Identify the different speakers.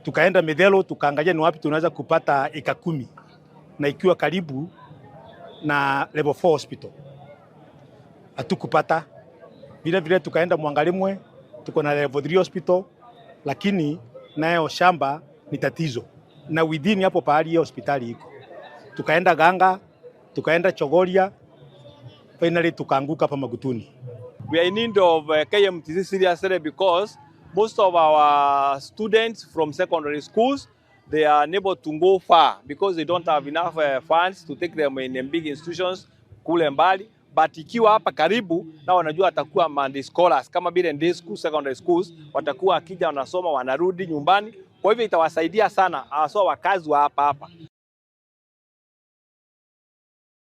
Speaker 1: Tukaenda Medelo tukaangalia ni wapi tunaweza kupata eka 10 na ikiwa karibu na level 4 hospital. Hatukupata. Vile tukaenda Mwangalimwe tuko na level 3 hospital, lakini nayo shamba ni tatizo. Na within hapo pahali hiyo hospitali iko. Tukaenda Ganga, tukaenda Chogoria, finally tukaanguka hapa Magutuni.
Speaker 2: We are in need of KMTC seriously because most of our students from secondary schools, they are unable to go far because they don't have enough funds to take them in big institutions kule mbali. But ikiwa hapa karibu na wanajua watakuwa Monday scholars kama vile day school, secondary schools, watakuwa akija wanasoma wanarudi nyumbani. Kwa hivyo itawasaidia sana hasa wakazi wa hapa.